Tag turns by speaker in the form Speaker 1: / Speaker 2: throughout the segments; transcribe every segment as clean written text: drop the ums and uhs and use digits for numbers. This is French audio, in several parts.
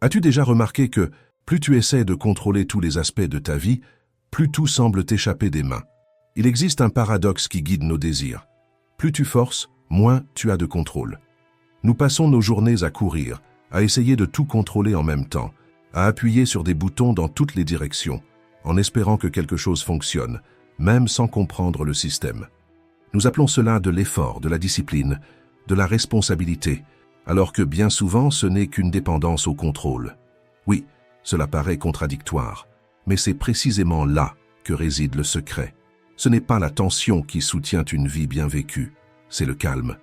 Speaker 1: As-tu déjà remarqué que plus tu essaies de contrôler tous les aspects de ta vie, plus tout semble t'échapper des mains? Il existe un paradoxe qui guide nos désirs. Plus tu forces, moins tu as de contrôle. Nous passons nos journées à courir, à essayer de tout contrôler en même temps, à appuyer sur des boutons dans toutes les directions, en espérant que quelque chose fonctionne, même sans comprendre le système. Nous appelons cela de l'effort, de la discipline, de la responsabilité, alors que bien souvent ce n'est qu'une dépendance au contrôle. Oui, cela paraît contradictoire, mais c'est précisément là que réside le secret. Ce n'est pas la tension qui soutient une vie bien vécue, c'est le calme.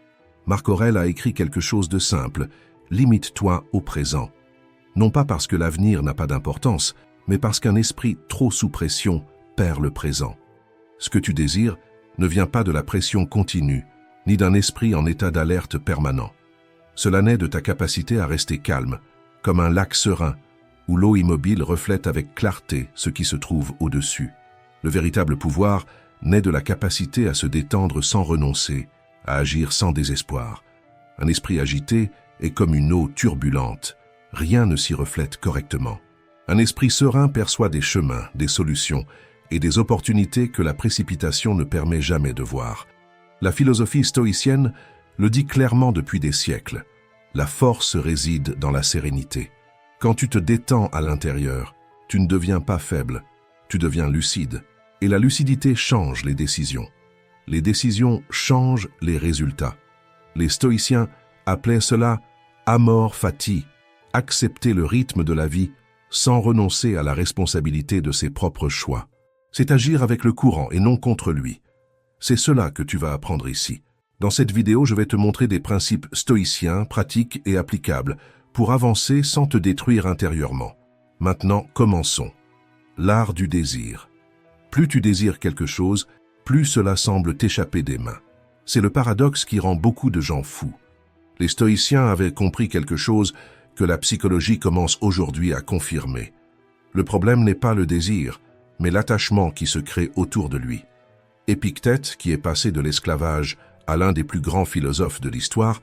Speaker 1: Marc Aurèle a écrit quelque chose de simple, limite-toi au présent. Non pas parce que l'avenir n'a pas d'importance, mais parce qu'un esprit trop sous pression perd le présent. Ce que tu désires ne vient pas de la pression continue, ni d'un esprit en état d'alerte permanent. Cela naît de ta capacité à rester calme, comme un lac serein, où l'eau immobile reflète avec clarté ce qui se trouve au-dessus. Le véritable pouvoir naît de la capacité à se détendre sans renoncer, à agir sans désespoir. Un esprit agité est comme une eau turbulente, rien ne s'y reflète correctement. Un esprit serein perçoit des chemins, des solutions et des opportunités que la précipitation ne permet jamais de voir. La philosophie stoïcienne le dit clairement depuis des siècles. La force réside dans la sérénité. Quand tu te détends à l'intérieur, tu ne deviens pas faible, tu deviens lucide. Et la lucidité change les décisions. Les décisions changent les résultats. Les stoïciens appelaient cela amor fati, accepter le rythme de la vie sans renoncer à la responsabilité de ses propres choix. C'est agir avec le courant et non contre lui. C'est cela que tu vas apprendre ici. Dans cette vidéo, je vais te montrer des principes stoïciens, pratiques et applicables pour avancer sans te détruire intérieurement. Maintenant, commençons. L'art du désir. Plus tu désires quelque chose, plus cela semble t'échapper des mains. C'est le paradoxe qui rend beaucoup de gens fous. Les stoïciens avaient compris quelque chose que la psychologie commence aujourd'hui à confirmer. Le problème n'est pas le désir, mais l'attachement qui se crée autour de lui. Épictète, qui est passé de l'esclavage à l'un des plus grands philosophes de l'histoire,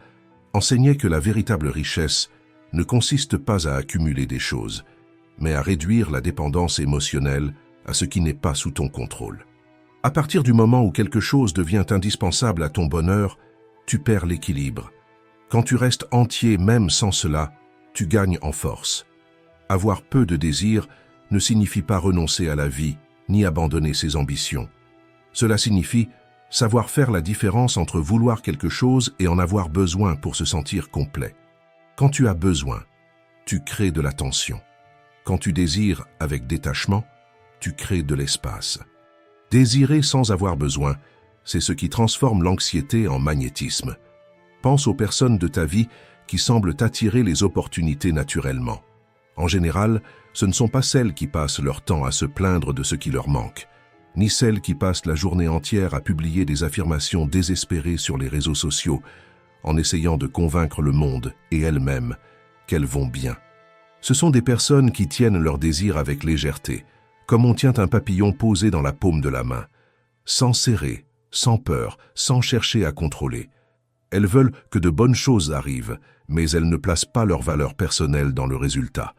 Speaker 1: enseignait que la véritable richesse ne consiste pas à accumuler des choses, mais à réduire la dépendance émotionnelle à ce qui n'est pas sous ton contrôle. À partir du moment où quelque chose devient indispensable à ton bonheur, tu perds l'équilibre. Quand tu restes entier même sans cela, tu gagnes en force. Avoir peu de désir ne signifie pas renoncer à la vie, ni abandonner ses ambitions. Cela signifie savoir faire la différence entre vouloir quelque chose et en avoir besoin pour se sentir complet. Quand tu as besoin, tu crées de la tension. Quand tu désires avec détachement, tu crées de l'espace. Désirer sans avoir besoin, c'est ce qui transforme l'anxiété en magnétisme. Pense aux personnes de ta vie qui semblent attirer les opportunités naturellement. En général, ce ne sont pas celles qui passent leur temps à se plaindre de ce qui leur manque, ni celles qui passent la journée entière à publier des affirmations désespérées sur les réseaux sociaux, en essayant de convaincre le monde et elles-mêmes qu'elles vont bien. Ce sont des personnes qui tiennent leur désir avec légèreté, comme on tient un papillon posé dans la paume de la main, sans serrer, sans peur, sans chercher à contrôler. Elles veulent que de bonnes choses arrivent, mais elles ne placent pas leur valeur personnelle dans le résultat.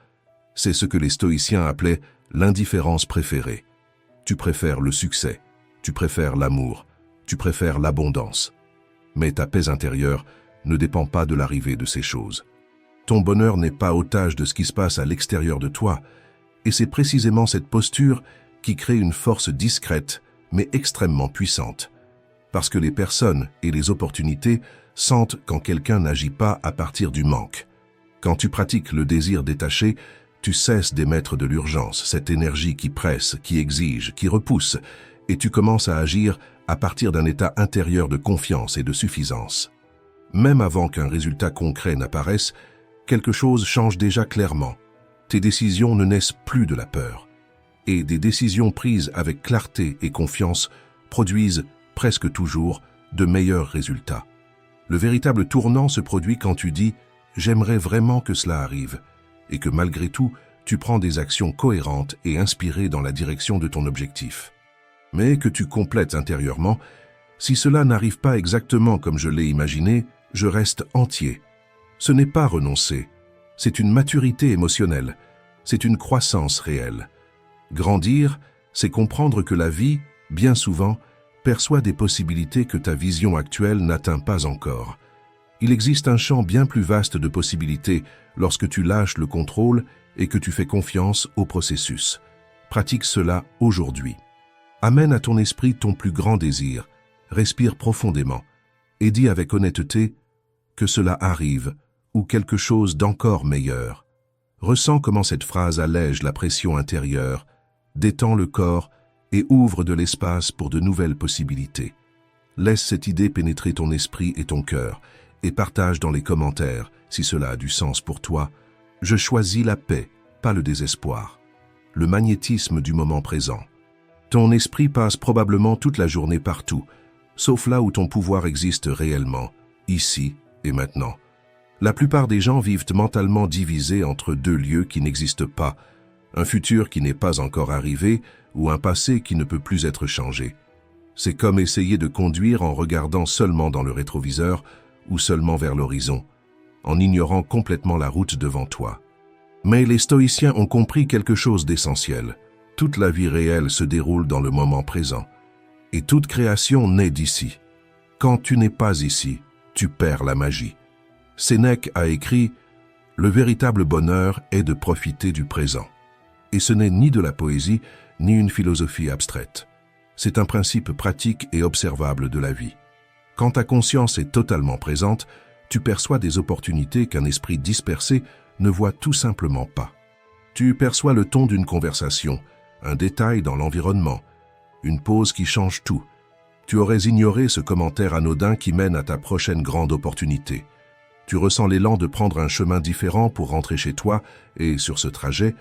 Speaker 1: C'est ce que les stoïciens appelaient l'indifférence préférée. Tu préfères le succès, tu préfères l'amour, tu préfères l'abondance. Mais ta paix intérieure ne dépend pas de l'arrivée de ces choses. Ton bonheur n'est pas otage de ce qui se passe à l'extérieur de toi, et c'est précisément cette posture qui crée une force discrète, mais extrêmement puissante. Parce que les personnes et les opportunités sentent quand quelqu'un n'agit pas à partir du manque. Quand tu pratiques le désir détaché, tu cesses d'émettre de l'urgence, cette énergie qui presse, qui exige, qui repousse, et tu commences à agir à partir d'un état intérieur de confiance et de suffisance. Même avant qu'un résultat concret n'apparaisse, quelque chose change déjà clairement. Tes décisions ne naissent plus de la peur. Et des décisions prises avec clarté et confiance produisent presque toujours de meilleurs résultats. Le véritable tournant se produit quand tu dis « j'aimerais vraiment que cela arrive » et que malgré tout, tu prends des actions cohérentes et inspirées dans la direction de ton objectif. Mais que tu complètes intérieurement, si cela n'arrive pas exactement comme je l'ai imaginé, je reste entier. Ce n'est pas renoncer, C'est une maturité émotionnelle, c'est une croissance réelle. Grandir, c'est comprendre que la vie, bien souvent, perçoit des possibilités que ta vision actuelle n'atteint pas encore. Il existe un champ bien plus vaste de possibilités lorsque tu lâches le contrôle et que tu fais confiance au processus. Pratique cela aujourd'hui. Amène à ton esprit ton plus grand désir, respire profondément et dis avec honnêteté que cela arrive ou quelque chose d'encore meilleur. Ressens comment cette phrase allège la pression intérieure, détend le corps et ouvre de l'espace pour de nouvelles possibilités. Laisse cette idée pénétrer ton esprit et ton cœur et partage dans les commentaires, si cela a du sens pour toi. Je choisis la paix, pas le désespoir. Le magnétisme du moment présent. Ton esprit passe probablement toute la journée partout, sauf là où ton pouvoir existe réellement, ici et maintenant. La plupart des gens vivent mentalement divisés entre deux lieux qui n'existent pas, un futur qui n'est pas encore arrivé ou un passé qui ne peut plus être changé. C'est comme essayer de conduire en regardant seulement dans le rétroviseur ou seulement vers l'horizon, en ignorant complètement la route devant toi. Mais les stoïciens ont compris quelque chose d'essentiel. Toute la vie réelle se déroule dans le moment présent, et toute création naît d'ici. Quand tu n'es pas ici, tu perds la magie. Sénèque a écrit « Le véritable bonheur est de profiter du présent ». Et ce n'est ni de la poésie, ni une philosophie abstraite. C'est un principe pratique et observable de la vie. Quand ta conscience est totalement présente, tu perçois des opportunités qu'un esprit dispersé ne voit tout simplement pas. Tu perçois le ton d'une conversation, un détail dans l'environnement, une pause qui change tout. Tu aurais ignoré ce commentaire anodin qui mène à ta prochaine grande opportunité. Tu ressens l'élan de prendre un chemin différent pour rentrer chez toi et, sur ce trajet,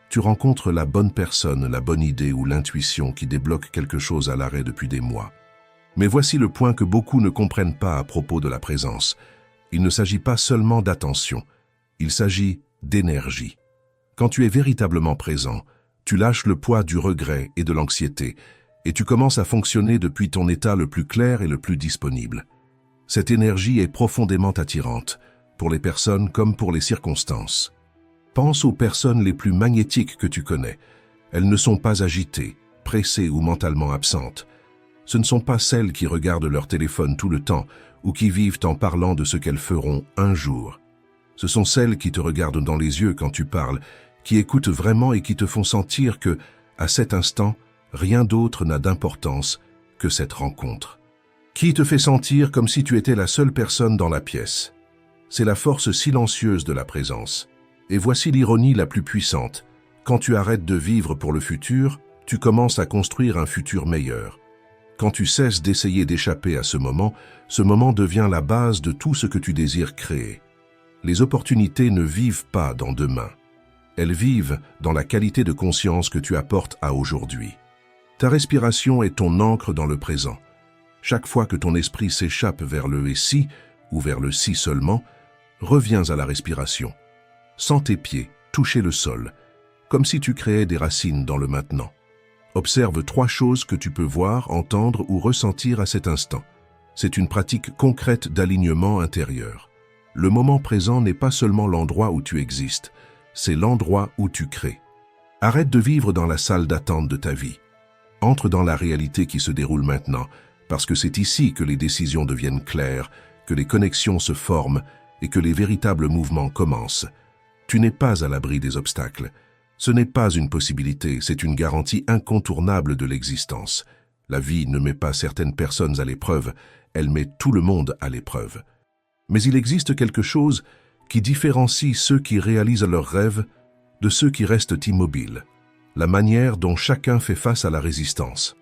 Speaker 1: tu rencontres la bonne personne, la bonne idée ou l'intuition qui débloque quelque chose à l'arrêt depuis des mois. Mais voici le point que beaucoup ne comprennent pas à propos de la présence. Il ne s'agit pas seulement d'attention, il s'agit d'énergie. Quand tu es véritablement présent, tu lâches le poids du regret et de l'anxiété, et tu commences à fonctionner depuis ton état le plus clair et le plus disponible. Cette énergie est profondément attirante, pour les personnes comme pour les circonstances. Pense aux personnes les plus magnétiques que tu connais. Elles ne sont pas agitées, pressées ou mentalement absentes. Ce ne sont pas celles qui regardent leur téléphone tout le temps ou qui vivent en parlant de ce qu'elles feront un jour. Ce sont celles qui te regardent dans les yeux quand tu parles, qui écoutent vraiment et qui te font sentir que, à cet instant, rien d'autre n'a d'importance que cette rencontre. Qui te fait sentir comme si tu étais la seule personne dans la pièce. C'est la force silencieuse de la présence. Et voici l'ironie la plus puissante. Quand tu arrêtes de vivre pour le futur, tu commences à construire un futur meilleur. Quand tu cesses d'essayer d'échapper à ce moment devient la base de tout ce que tu désires créer. Les opportunités ne vivent pas dans demain. Elles vivent dans la qualité de conscience que tu apportes à aujourd'hui. Ta respiration est ton ancre dans le présent. Chaque fois que ton esprit s'échappe vers le « et si » ou vers le « si » seulement, reviens à la respiration. Sens tes pieds toucher le sol, comme si tu créais des racines dans le maintenant. Observe 3 choses que tu peux voir, entendre ou ressentir à cet instant. C'est une pratique concrète d'alignement intérieur. Le moment présent n'est pas seulement l'endroit où tu existes, c'est l'endroit où tu crées. Arrête de vivre dans la salle d'attente de ta vie. Entre dans la réalité qui se déroule maintenant, parce que c'est ici que les décisions deviennent claires, que les connexions se forment et que les véritables mouvements commencent. Tu n'es pas à l'abri des obstacles. Ce n'est pas une possibilité, c'est une garantie incontournable de l'existence. La vie ne met pas certaines personnes à l'épreuve, elle met tout le monde à l'épreuve. Mais il existe quelque chose qui différencie ceux qui réalisent leurs rêves de ceux qui restent immobiles. La manière dont chacun fait face à la résistance.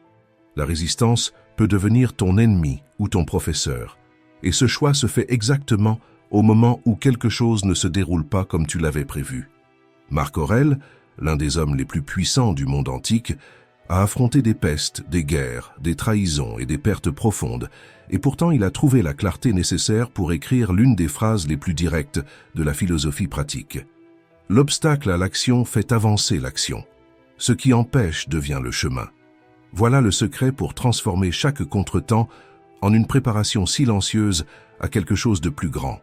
Speaker 1: La résistance peut devenir ton ennemi ou ton professeur. Et ce choix se fait exactement au moment où quelque chose ne se déroule pas comme tu l'avais prévu. Marc Aurèle, l'un des hommes les plus puissants du monde antique, a affronté des pestes, des guerres, des trahisons et des pertes profondes, et pourtant il a trouvé la clarté nécessaire pour écrire l'une des phrases les plus directes de la philosophie pratique. L'obstacle à l'action fait avancer l'action. Ce qui empêche devient le chemin. Voilà le secret pour transformer chaque contretemps en une préparation silencieuse à quelque chose de plus grand.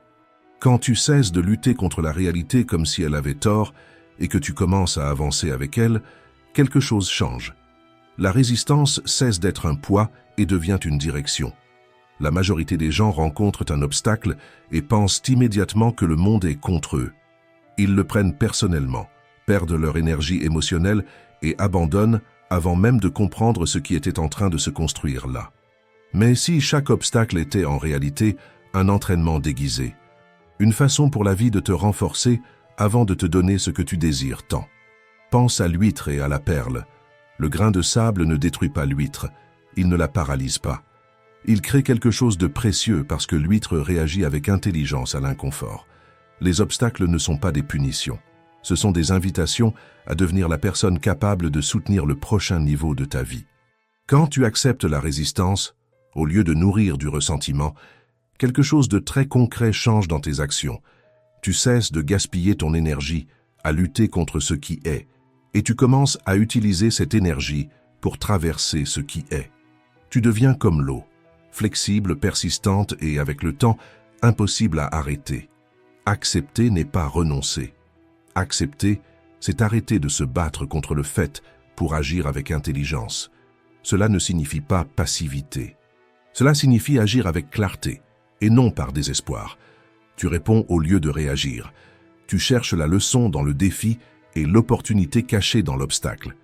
Speaker 1: Quand tu cesses de lutter contre la réalité comme si elle avait tort et que tu commences à avancer avec elle, quelque chose change. La résistance cesse d'être un poids et devient une direction. La majorité des gens rencontrent un obstacle et pensent immédiatement que le monde est contre eux. Ils le prennent personnellement, perdent leur énergie émotionnelle et abandonnent avant même de comprendre ce qui était en train de se construire là. Mais si chaque obstacle était en réalité un entraînement déguisé, une façon pour la vie de te renforcer avant de te donner ce que tu désires tant. Pense à l'huître et à la perle. Le grain de sable ne détruit pas l'huître, il ne la paralyse pas. Il crée quelque chose de précieux parce que l'huître réagit avec intelligence à l'inconfort. Les obstacles ne sont pas des punitions. Ce sont des invitations à devenir la personne capable de soutenir le prochain niveau de ta vie. Quand tu acceptes la résistance, au lieu de nourrir du ressentiment, quelque chose de très concret change dans tes actions. Tu cesses de gaspiller ton énergie à lutter contre ce qui est, et tu commences à utiliser cette énergie pour traverser ce qui est. Tu deviens comme l'eau, flexible, persistante et, avec le temps, impossible à arrêter. Accepter n'est pas renoncer. Accepter, c'est arrêter de se battre contre le fait pour agir avec intelligence. Cela ne signifie pas passivité. Cela signifie agir avec clarté, et non par désespoir. Tu réponds au lieu de réagir. Tu cherches la leçon dans le défi et l'opportunité cachée dans l'obstacle.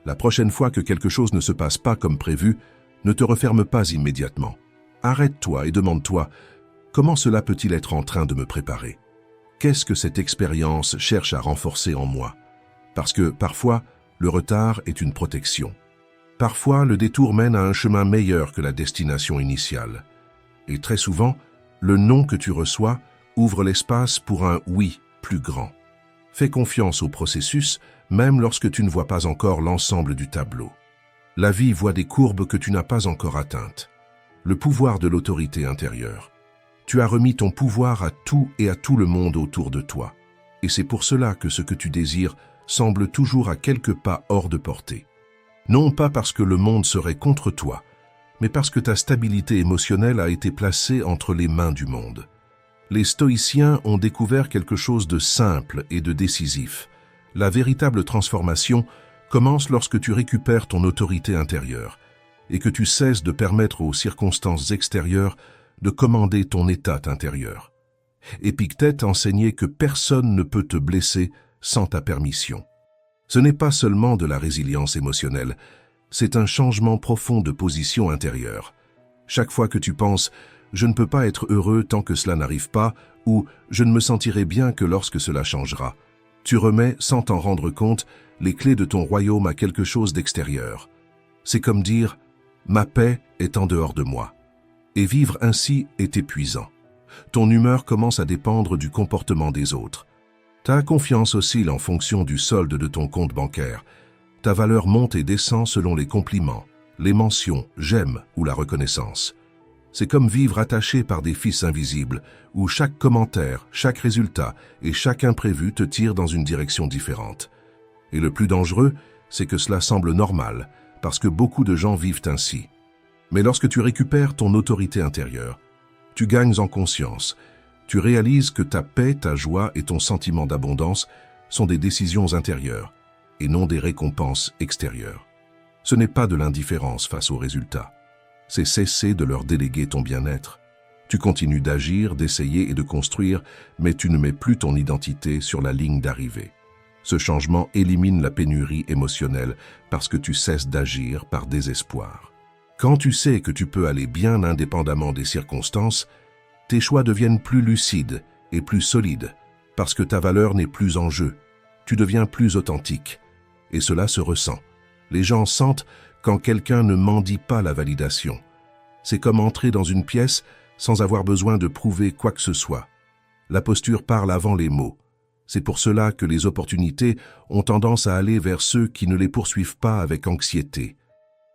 Speaker 1: La prochaine fois que quelque chose ne se passe pas comme prévu, ne te referme pas immédiatement. Arrête-toi et demande-toi, comment cela peut-il être en train de me préparer? Qu'est-ce que cette expérience cherche à renforcer en moi? Parce que parfois, le retard est une protection. Parfois, le détour mène à un chemin meilleur que la destination initiale. Et très souvent, le non que tu reçois ouvre l'espace pour un oui plus grand. Fais confiance au processus, même lorsque tu ne vois pas encore l'ensemble du tableau. La vie voit des courbes que tu n'as pas encore atteintes. Le pouvoir de l'autorité intérieure. Tu as remis ton pouvoir à tout et à tout le monde autour de toi. Et c'est pour cela que ce que tu désires semble toujours à quelques pas hors de portée. Non pas parce que le monde serait contre toi, mais parce que ta stabilité émotionnelle a été placée entre les mains du monde. Les stoïciens ont découvert quelque chose de simple et de décisif. La véritable transformation commence lorsque tu récupères ton autorité intérieure et que tu cesses de permettre aux circonstances extérieures de commander ton état intérieur. Épictète enseignait que personne ne peut te blesser sans ta permission. Ce n'est pas seulement de la résilience émotionnelle, c'est un changement profond de position intérieure. Chaque fois que tu penses « je ne peux pas être heureux tant que cela n'arrive pas » ou « je ne me sentirai bien que lorsque cela changera », tu remets, sans t'en rendre compte, les clés de ton royaume à quelque chose d'extérieur. C'est comme dire « ma paix est en dehors de moi ». Et vivre ainsi est épuisant. Ton humeur commence à dépendre du comportement des autres. Ta confiance oscille en fonction du solde de ton compte bancaire. Ta valeur monte et descend selon les compliments, les mentions, j'aime ou la reconnaissance. C'est comme vivre attaché par des fils invisibles, où chaque commentaire, chaque résultat et chaque imprévu te tire dans une direction différente. Et le plus dangereux, c'est que cela semble normal, parce que beaucoup de gens vivent ainsi. Mais lorsque tu récupères ton autorité intérieure, tu gagnes en conscience. Tu réalises que ta paix, ta joie et ton sentiment d'abondance sont des décisions intérieures et non des récompenses extérieures. Ce n'est pas de l'indifférence face aux résultats. C'est cesser de leur déléguer ton bien-être. Tu continues d'agir, d'essayer et de construire, mais tu ne mets plus ton identité sur la ligne d'arrivée. Ce changement élimine la pénurie émotionnelle parce que tu cesses d'agir par désespoir. Quand tu sais que tu peux aller bien indépendamment des circonstances, tes choix deviennent plus lucides et plus solides parce que ta valeur n'est plus en jeu. Tu deviens plus authentique et cela se ressent. Les gens sentent quand quelqu'un ne mendie pas la validation. C'est comme entrer dans une pièce sans avoir besoin de prouver quoi que ce soit. La posture parle avant les mots. C'est pour cela que les opportunités ont tendance à aller vers ceux qui ne les poursuivent pas avec anxiété.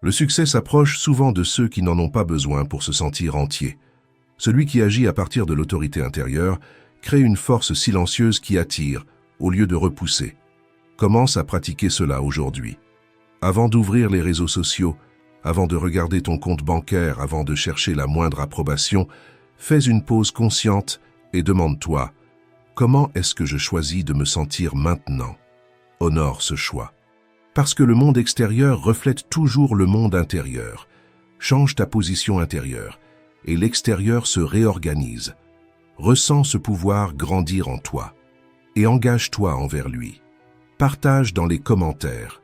Speaker 1: Le succès s'approche souvent de ceux qui n'en ont pas besoin pour se sentir entiers. Celui qui agit à partir de l'autorité intérieure crée une force silencieuse qui attire, au lieu de repousser. Commence à pratiquer cela aujourd'hui. Avant d'ouvrir les réseaux sociaux, avant de regarder ton compte bancaire, avant de chercher la moindre approbation, fais une pause consciente et demande-toi, comment est-ce que je choisis de me sentir maintenant? Honore ce choix. Parce que le monde extérieur reflète toujours le monde intérieur. Change ta position intérieure et l'extérieur se réorganise. Ressens ce pouvoir grandir en toi et engage-toi envers lui. Partage dans les commentaires.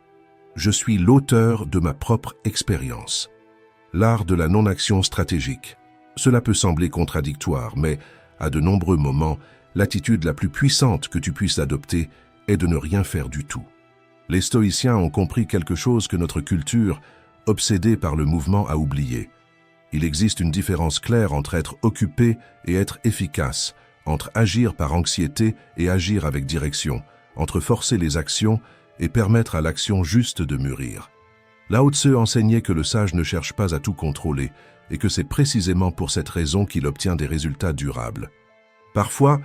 Speaker 1: Je suis l'auteur de ma propre expérience. L'art de la non-action stratégique. Cela peut sembler contradictoire, mais à de nombreux moments, l'attitude la plus puissante que tu puisses adopter est de ne rien faire du tout. Les stoïciens ont compris quelque chose que notre culture, obsédée par le mouvement, a oublié. Il existe une différence claire entre être occupé et être efficace, entre agir par anxiété et agir avec direction, entre forcer les actions et permettre à l'action juste de mûrir. Lao Tse enseignait que le sage ne cherche pas à tout contrôler et que c'est précisément pour cette raison qu'il obtient des résultats durables. Parfois,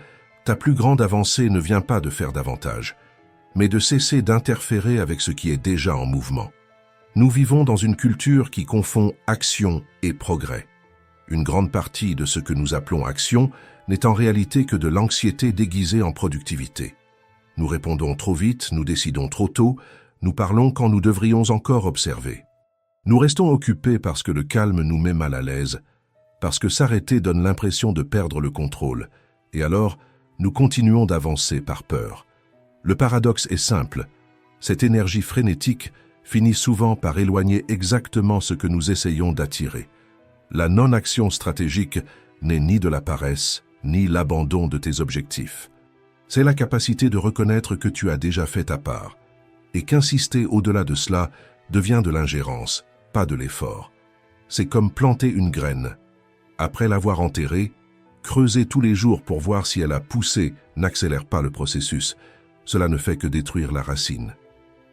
Speaker 1: ta plus grande avancée ne vient pas de faire davantage, mais de cesser d'interférer avec ce qui est déjà en mouvement. Nous vivons dans une culture qui confond action et progrès. Une grande partie de ce que nous appelons action n'est en réalité que de l'anxiété déguisée en productivité. Nous répondons trop vite, nous décidons trop tôt, nous parlons quand nous devrions encore observer. Nous restons occupés parce que le calme nous met mal à l'aise, parce que s'arrêter donne l'impression de perdre le contrôle, et alors nous continuons d'avancer par peur. Le paradoxe est simple, cette énergie frénétique finit souvent par éloigner exactement ce que nous essayons d'attirer. La non-action stratégique n'est ni de la paresse, ni l'abandon de tes objectifs. C'est la capacité de reconnaître que tu as déjà fait ta part, et qu'insister au-delà de cela devient de l'ingérence, pas de l'effort. C'est comme planter une graine. Après l'avoir enterrée, creuser tous les jours pour voir si elle a poussé n'accélère pas le processus. Cela ne fait que détruire la racine.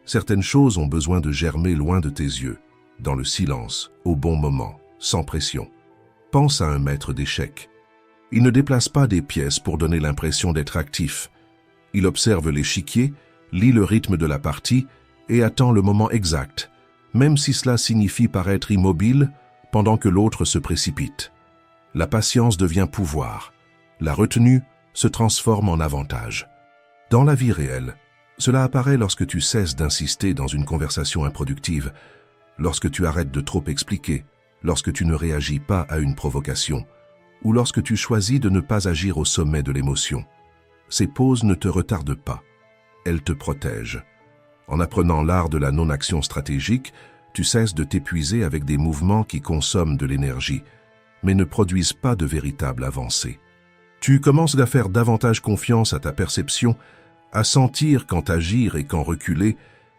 Speaker 1: Certaines choses ont besoin de germer loin de tes yeux, dans le silence, au bon moment, sans pression. Pense à un maître d'échecs. Il ne déplace pas des pièces pour donner l'impression d'être actif. Il observe l'échiquier, lit le rythme de la partie et attend le moment exact, même si cela signifie paraître immobile pendant que l'autre se précipite. La patience devient pouvoir. La retenue se transforme en avantage. Dans la vie réelle, cela apparaît lorsque tu cesses d'insister dans une conversation improductive, lorsque tu arrêtes de trop expliquer, lorsque tu ne réagis pas à une provocation, ou lorsque tu choisis de ne pas agir au sommet de l'émotion. Ces pauses ne te retardent pas, elles te protègent. En apprenant l'art de la non-action stratégique, tu cesses de t'épuiser avec des mouvements qui consomment de l'énergie, mais ne produisent pas de véritable avancée. Tu commences à faire davantage confiance à ta perception, à sentir quand agir et quand reculer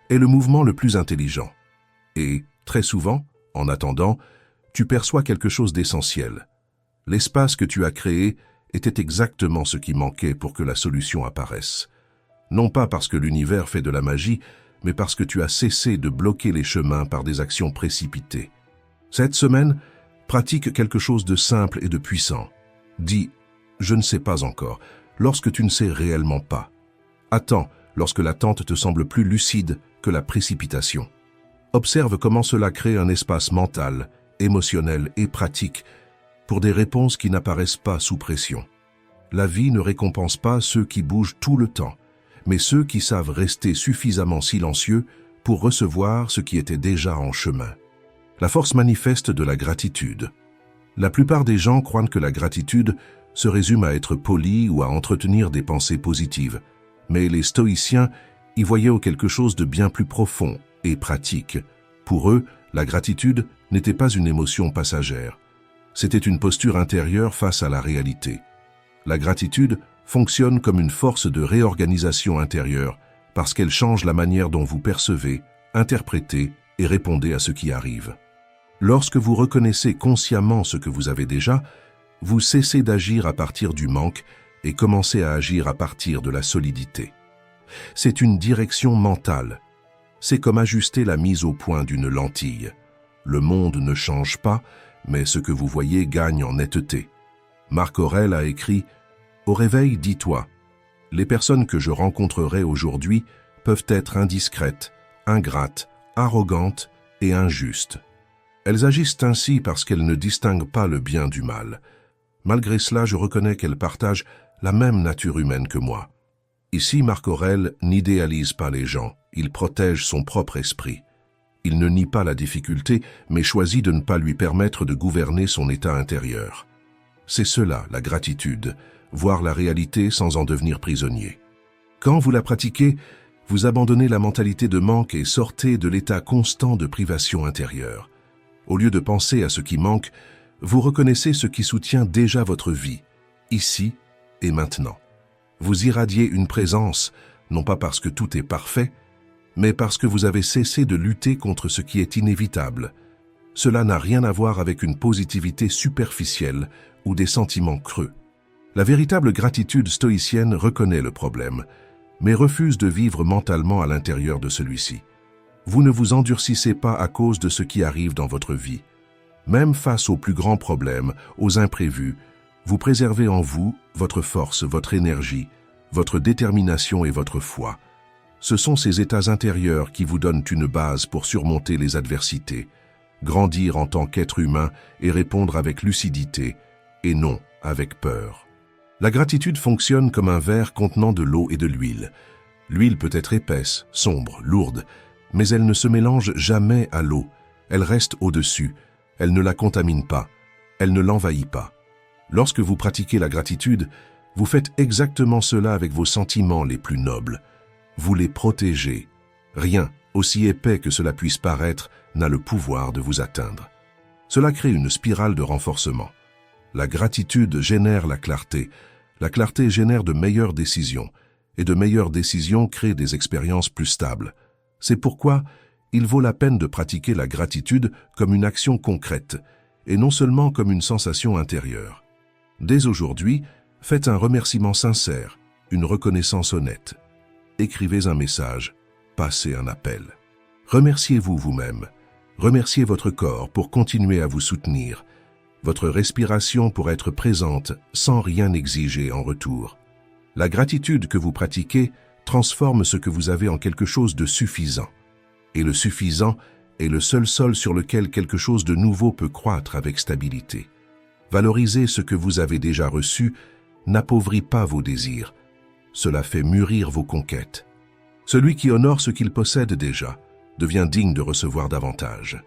Speaker 1: est le mouvement le plus intelligent. Et, très souvent, en attendant, tu perçois quelque chose d'essentiel. L'espace que tu as créé était exactement ce qui manquait pour que la solution apparaisse. Non pas parce que l'univers fait de la magie, mais parce que tu as cessé de bloquer les chemins par des actions précipitées. Cette semaine, pratique quelque chose de simple et de puissant. Dis « je ne sais pas encore » lorsque tu ne sais réellement pas. Attends lorsque l'attente te semble plus lucide que la précipitation. Observe comment cela crée un espace mental, émotionnel et pratique pour des réponses qui n'apparaissent pas sous pression. La vie ne récompense pas ceux qui bougent tout le temps, mais ceux qui savent rester suffisamment silencieux pour recevoir ce qui était déjà en chemin. La force manifeste de la gratitude. La plupart des gens croient que la gratitude se résume à être poli ou à entretenir des pensées positives, mais les stoïciens y voyaient quelque chose de bien plus profond et pratique. Pour eux, la gratitude n'était pas une émotion passagère. C'était une posture intérieure face à la réalité. La gratitude fonctionne comme une force de réorganisation intérieure parce qu'elle change la manière dont vous percevez, interprétez et répondez à ce qui arrive. Lorsque vous reconnaissez consciemment ce que vous avez déjà, vous cessez d'agir à partir du manque et commencez à agir à partir de la solidité. C'est une direction mentale. C'est comme ajuster la mise au point d'une lentille. Le monde ne change pas, mais ce que vous voyez gagne en netteté. Marc Aurèle a écrit « Au réveil, dis-toi, les personnes que je rencontrerai aujourd'hui peuvent être indiscrètes, ingrates, arrogantes et injustes. Elles agissent ainsi parce qu'elles ne distinguent pas le bien du mal. Malgré cela, je reconnais qu'elles partagent la même nature humaine que moi. Ici, Marc Aurèle n'idéalise pas les gens, il protège son propre esprit. Il ne nie pas la difficulté, mais choisit de ne pas lui permettre de gouverner son état intérieur. C'est cela, la gratitude, voir la réalité sans en devenir prisonnier. Quand vous la pratiquez, vous abandonnez la mentalité de manque et sortez de l'état constant de privation intérieure. Au lieu de penser à ce qui manque, vous reconnaissez ce qui soutient déjà votre vie, ici et maintenant. Vous irradiez une présence, non pas parce que tout est parfait, mais parce que vous avez cessé de lutter contre ce qui est inévitable. Cela n'a rien à voir avec une positivité superficielle ou des sentiments creux. La véritable gratitude stoïcienne reconnaît le problème, mais refuse de vivre mentalement à l'intérieur de celui-ci. Vous ne vous endurcissez pas à cause de ce qui arrive dans votre vie. Même face aux plus grands problèmes, aux imprévus, vous préservez en vous votre force, votre énergie, votre détermination et votre foi. Ce sont ces états intérieurs qui vous donnent une base pour surmonter les adversités, grandir en tant qu'être humain et répondre avec lucidité, et non avec peur. La gratitude fonctionne comme un verre contenant de l'eau et de l'huile. L'huile peut être épaisse, sombre, lourde, mais elle ne se mélange jamais à l'eau. Elle reste au-dessus, elle ne la contamine pas, elle ne l'envahit pas. Lorsque vous pratiquez la gratitude, vous faites exactement cela avec vos sentiments les plus nobles. Vous les protégez. Rien, aussi épais que cela puisse paraître, n'a le pouvoir de vous atteindre. Cela crée une spirale de renforcement. La gratitude génère la clarté génère de meilleures décisions, et de meilleures décisions créent des expériences plus stables. C'est pourquoi il vaut la peine de pratiquer la gratitude comme une action concrète, et non seulement comme une sensation intérieure. Dès aujourd'hui, faites un remerciement sincère, une reconnaissance honnête. Écrivez un message, passez un appel. Remerciez-vous vous-même, remerciez votre corps pour continuer à vous soutenir, votre respiration pour être présente sans rien exiger en retour. La gratitude que vous pratiquez transforme ce que vous avez en quelque chose de suffisant. Et le suffisant est le seul sol sur lequel quelque chose de nouveau peut croître avec stabilité. Valoriser ce que vous avez déjà reçu n'appauvrit pas vos désirs. Cela fait mûrir vos conquêtes. Celui qui honore ce qu'il possède déjà devient digne de recevoir davantage.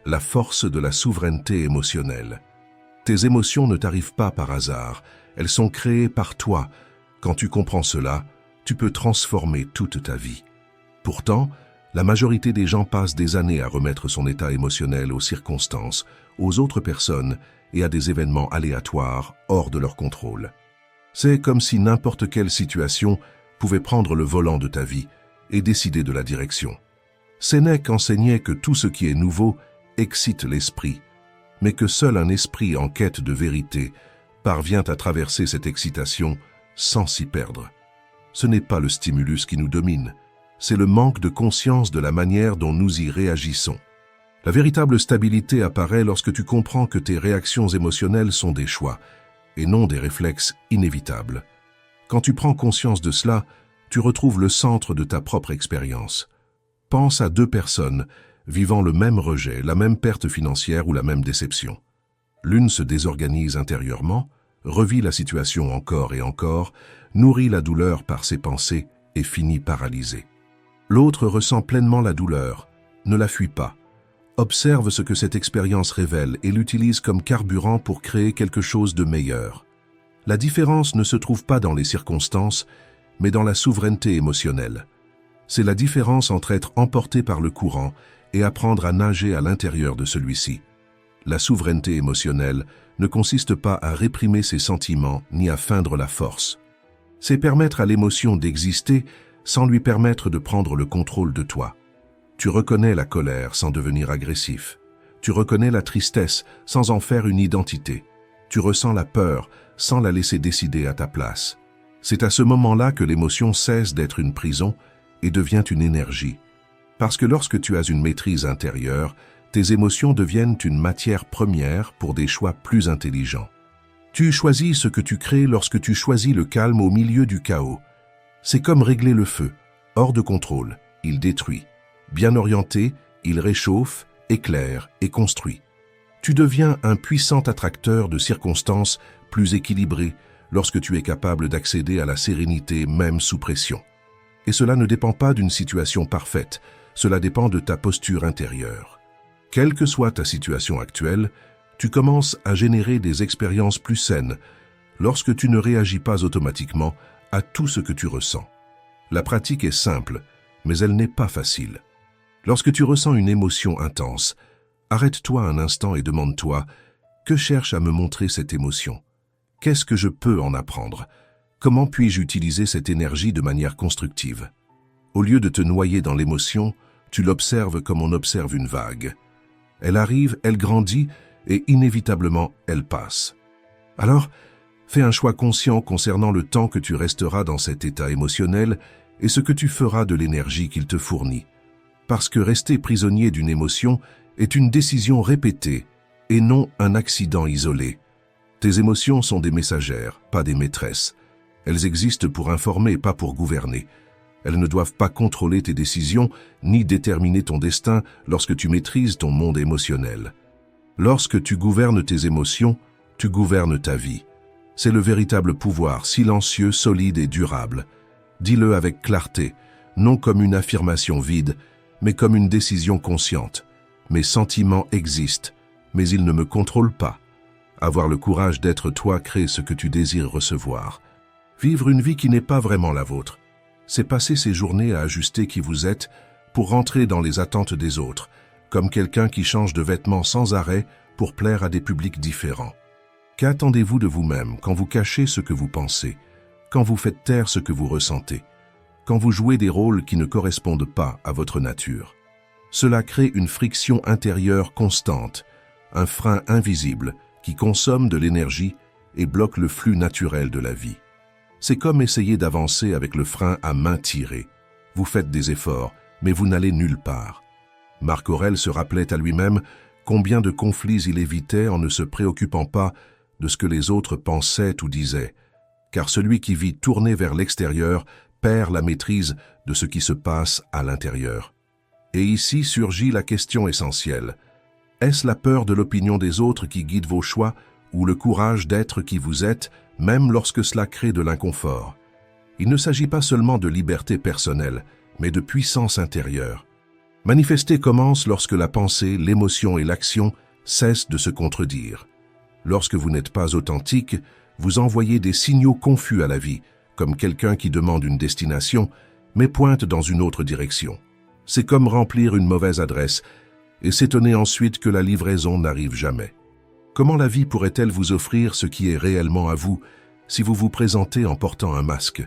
Speaker 1: La force de la souveraineté émotionnelle. Tes émotions ne t'arrivent pas par hasard, elles sont créées par toi. Quand tu comprends cela, tu peux transformer toute ta vie. Pourtant, la majorité des gens passent des années à remettre son état émotionnel aux circonstances, aux autres personnes et à des événements aléatoires hors de leur contrôle. C'est comme si n'importe quelle situation pouvait prendre le volant de ta vie et décider de la direction. Sénèque enseignait que tout ce qui est nouveau excite l'esprit, mais que seul un esprit en quête de vérité parvient à traverser cette excitation sans s'y perdre. Ce n'est pas le stimulus qui nous domine, c'est le manque de conscience de la manière dont nous y réagissons. La véritable stabilité apparaît lorsque tu comprends que tes réactions émotionnelles sont des choix, et non des réflexes inévitables. Quand tu prends conscience de cela, tu retrouves le centre de ta propre expérience. Pense à deux personnes vivant le même rejet, la même perte financière ou la même déception. L'une se désorganise intérieurement, revit la situation encore et encore, nourrit la douleur par ses pensées et finit paralysée. L'autre ressent pleinement la douleur, ne la fuit pas, observe ce que cette expérience révèle et l'utilise comme carburant pour créer quelque chose de meilleur. La différence ne se trouve pas dans les circonstances, mais dans la souveraineté émotionnelle. C'est la différence entre être emporté par le courant et apprendre à nager à l'intérieur de celui-ci. La souveraineté émotionnelle ne consiste pas à réprimer ses sentiments ni à feindre la force. C'est permettre à l'émotion d'exister sans lui permettre de prendre le contrôle de toi. Tu reconnais la colère sans devenir agressif. Tu reconnais la tristesse sans en faire une identité. Tu ressens la peur sans la laisser décider à ta place. C'est à ce moment-là que l'émotion cesse d'être une prison et devient une énergie. Parce que lorsque tu as une maîtrise intérieure, tes émotions deviennent une matière première pour des choix plus intelligents. Tu choisis ce que tu crées lorsque tu choisis le calme au milieu du chaos. C'est comme régler le feu. Hors de contrôle, il détruit. Bien orienté, il réchauffe, éclaire et construit. Tu deviens un puissant attracteur de circonstances plus équilibrées, lorsque tu es capable d'accéder à la sérénité même sous pression. Et cela ne dépend pas d'une situation parfaite, cela dépend de ta posture intérieure. Quelle que soit ta situation actuelle, tu commences à générer des expériences plus saines lorsque tu ne réagis pas automatiquement à tout ce que tu ressens. La pratique est simple, mais elle n'est pas facile. Lorsque tu ressens une émotion intense, arrête-toi un instant et demande-toi « Que cherche à me montrer cette émotion ? Qu'est-ce que je peux en apprendre ? Comment puis-je utiliser cette énergie de manière constructive ?» Au lieu de te noyer dans l'émotion, tu l'observes comme on observe une vague. Elle arrive, elle grandit et inévitablement elle passe. Alors, fais un choix conscient concernant le temps que tu resteras dans cet état émotionnel et ce que tu feras de l'énergie qu'il te fournit. Parce que rester prisonnier d'une émotion est une décision répétée et non un accident isolé. Tes émotions sont des messagères, pas des maîtresses. Elles existent pour informer, pas pour gouverner. Elles ne doivent pas contrôler tes décisions ni déterminer ton destin lorsque tu maîtrises ton monde émotionnel. Lorsque tu gouvernes tes émotions, tu gouvernes ta vie. C'est le véritable pouvoir, silencieux, solide et durable. Dis-le avec clarté, non comme une affirmation vide, mais comme une décision consciente. Mes sentiments existent, mais ils ne me contrôlent pas. Avoir le courage d'être toi crée ce que tu désires recevoir. Vivre une vie qui n'est pas vraiment la vôtre, c'est passer ses journées à ajuster qui vous êtes pour rentrer dans les attentes des autres, comme quelqu'un qui change de vêtements sans arrêt pour plaire à des publics différents. Qu'attendez-vous de vous-même quand vous cachez ce que vous pensez, quand vous faites taire ce que vous ressentez, quand vous jouez des rôles qui ne correspondent pas à votre nature? Cela crée une friction intérieure constante, un frein invisible qui consomme de l'énergie et bloque le flux naturel de la vie. C'est comme essayer d'avancer avec le frein à main tirée. Vous faites des efforts, mais vous n'allez nulle part. Marc Aurèle se rappelait à lui-même combien de conflits il évitait en ne se préoccupant pas de ce que les autres pensaient ou disaient, car celui qui vit tourné vers l'extérieur perd la maîtrise de ce qui se passe à l'intérieur. Et ici surgit la question essentielle. Est-ce la peur de l'opinion des autres qui guide vos choix ou le courage d'être qui vous êtes, même lorsque cela crée de l'inconfort? Il ne s'agit pas seulement de liberté personnelle, mais de puissance intérieure. Manifester commence lorsque la pensée, l'émotion et l'action cessent de se contredire. Lorsque vous n'êtes pas authentique, vous envoyez des signaux confus à la vie, comme quelqu'un qui demande une destination, mais pointe dans une autre direction. C'est comme remplir une mauvaise adresse et s'étonner ensuite que la livraison n'arrive jamais. Comment la vie pourrait-elle vous offrir ce qui est réellement à vous si vous vous présentez en portant un masque?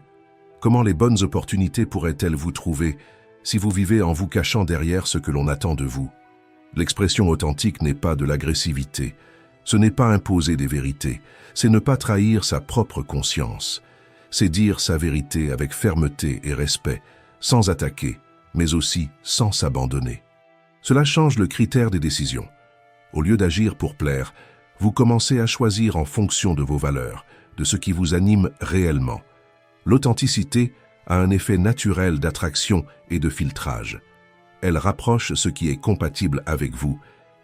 Speaker 1: Comment les bonnes opportunités pourraient-elles vous trouver si vous vivez en vous cachant derrière ce que l'on attend de vous? L'expression authentique n'est pas de l'agressivité. Ce n'est pas imposer des vérités, c'est ne pas trahir sa propre conscience. C'est dire sa vérité avec fermeté et respect, sans attaquer, mais aussi sans s'abandonner. Cela change le critère des décisions. Au lieu d'agir pour plaire, vous commencez à choisir en fonction de vos valeurs, de ce qui vous anime réellement. L'authenticité a un effet naturel d'attraction et de filtrage. Elle rapproche ce qui est compatible avec vous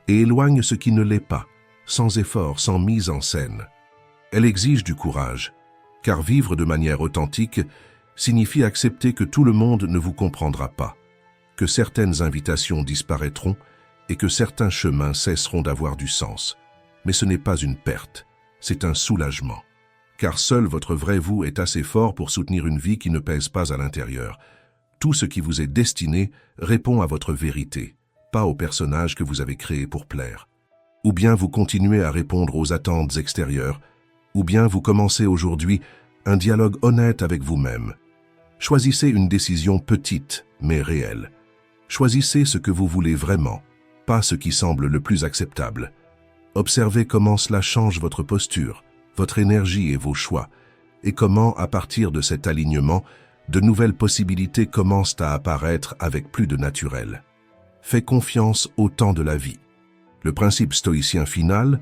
Speaker 1: et éloigne ce qui ne l'est pas, sans effort, sans mise en scène. Elle exige du courage, car vivre de manière authentique signifie accepter que tout le monde ne vous comprendra pas, que certaines invitations disparaîtront et que certains chemins cesseront d'avoir du sens. Mais ce n'est pas une perte, c'est un soulagement. Car seul votre vrai vous est assez fort pour soutenir une vie qui ne pèse pas à l'intérieur. Tout ce qui vous est destiné répond à votre vérité, pas au personnage que vous avez créé pour plaire. Ou bien vous continuez à répondre aux attentes extérieures, ou bien vous commencez aujourd'hui un dialogue honnête avec vous-même. Choisissez une décision petite, mais réelle. Choisissez ce que vous voulez vraiment, pas ce qui semble le plus acceptable. Observez comment cela change votre posture, votre énergie et vos choix, et comment, à partir de cet alignement, de nouvelles possibilités commencent à apparaître avec plus de naturel. Faites confiance au temps de la vie. Le principe stoïcien final,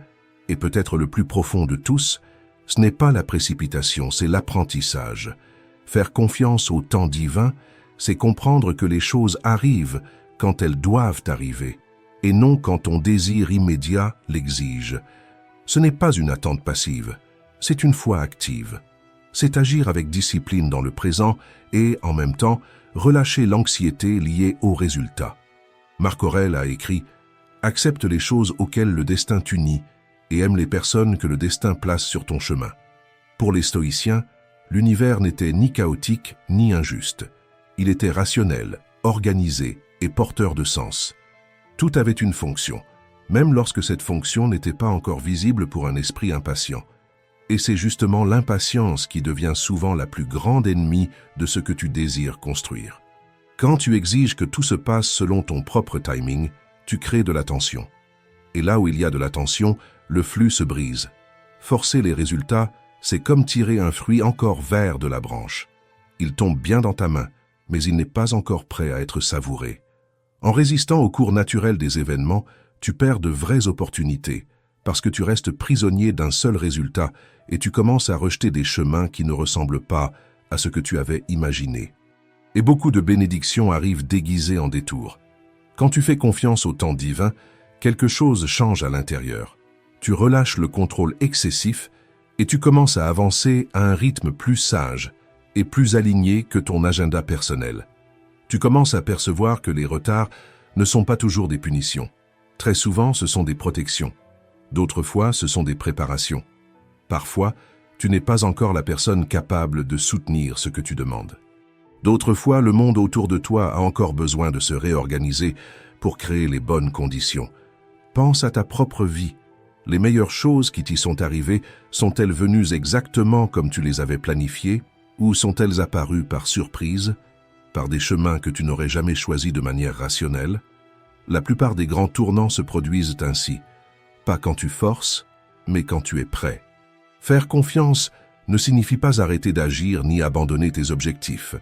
Speaker 1: et peut-être le plus profond de tous, ce n'est pas la précipitation, c'est l'apprentissage. Faire confiance au temps divin, c'est comprendre que les choses arrivent quand elles doivent arriver, et non quand ton désir immédiat l'exige. Ce n'est pas une attente passive, c'est une foi active. C'est agir avec discipline dans le présent et, en même temps, relâcher l'anxiété liée aux résultats. Marc Aurèle a écrit « Accepte les choses auxquelles le destin t'unit et aime les personnes que le destin place sur ton chemin. » Pour les stoïciens, l'univers n'était ni chaotique ni injuste. Il était rationnel, organisé et porteur de sens. Tout avait une fonction, même lorsque cette fonction n'était pas encore visible pour un esprit impatient. Et c'est justement l'impatience qui devient souvent la plus grande ennemie de ce que tu désires construire. Quand tu exiges que tout se passe selon ton propre timing, tu crées de la tension. Et là où il y a de la tension, le flux se brise. Forcer les résultats, c'est comme tirer un fruit encore vert de la branche. Il tombe bien dans ta main, mais il n'est pas encore prêt à être savouré. En résistant au cours naturel des événements, tu perds de vraies opportunités, parce que tu restes prisonnier d'un seul résultat et tu commences à rejeter des chemins qui ne ressemblent pas à ce que tu avais imaginé. Et beaucoup de bénédictions arrivent déguisées en détours. Quand tu fais confiance au temps divin, quelque chose change à l'intérieur. Tu relâches le contrôle excessif et tu commences à avancer à un rythme plus sage et plus aligné que ton agenda personnel. Tu commences à percevoir que les retards ne sont pas toujours des punitions. Très souvent, ce sont des protections. D'autres fois, ce sont des préparations. Parfois, tu n'es pas encore la personne capable de soutenir ce que tu demandes. D'autres fois, le monde autour de toi a encore besoin de se réorganiser pour créer les bonnes conditions. Pense à ta propre vie. Les meilleures choses qui t'y sont arrivées sont-elles venues exactement comme tu les avais planifiées ou sont-elles apparues par surprise, par des chemins que tu n'aurais jamais choisis de manière rationnelle? La plupart des grands tournants se produisent ainsi. Pas quand tu forces, mais quand tu es prêt. Faire confiance ne signifie pas arrêter d'agir ni abandonner tes objectifs.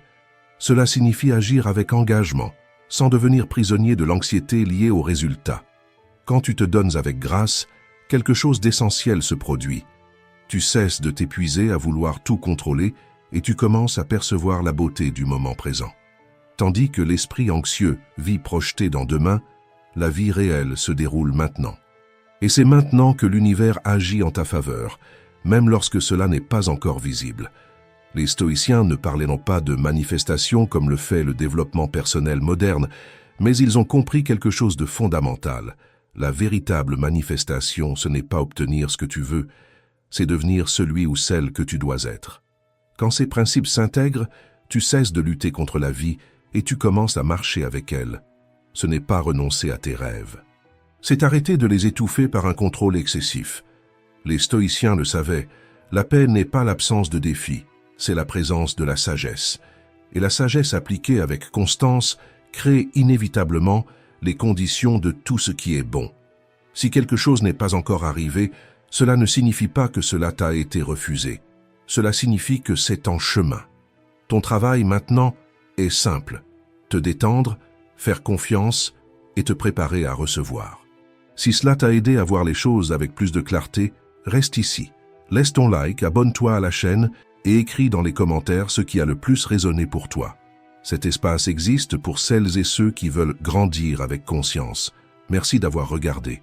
Speaker 1: Cela signifie agir avec engagement, sans devenir prisonnier de l'anxiété liée aux résultats. Quand tu te donnes avec grâce, quelque chose d'essentiel se produit. Tu cesses de t'épuiser à vouloir tout contrôler et tu commences à percevoir la beauté du moment présent. Tandis que l'esprit anxieux vit projeté dans demain, la vie réelle se déroule maintenant. Et c'est maintenant que l'univers agit en ta faveur, même lorsque cela n'est pas encore visible. Les stoïciens ne parlaient non pas de manifestation comme le fait le développement personnel moderne, mais ils ont compris quelque chose de fondamental. La véritable manifestation, ce n'est pas obtenir ce que tu veux, c'est devenir celui ou celle que tu dois être. Quand ces principes s'intègrent, tu cesses de lutter contre la vie et tu commences à marcher avec elle. Ce n'est pas renoncer à tes rêves. C'est arrêter de les étouffer par un contrôle excessif. Les stoïciens le savaient, la paix n'est pas l'absence de défis, c'est la présence de la sagesse. Et la sagesse appliquée avec constance crée inévitablement les conditions de tout ce qui est bon. Si quelque chose n'est pas encore arrivé, cela ne signifie pas que cela t'a été refusé. Cela signifie que c'est en chemin. Ton travail maintenant est simple. Te détendre, faire confiance et te préparer à recevoir. Si cela t'a aidé à voir les choses avec plus de clarté, reste ici. Laisse ton like, abonne-toi à la chaîne et écris dans les commentaires ce qui a le plus résonné pour toi. Cet espace existe pour celles et ceux qui veulent grandir avec conscience. Merci d'avoir regardé.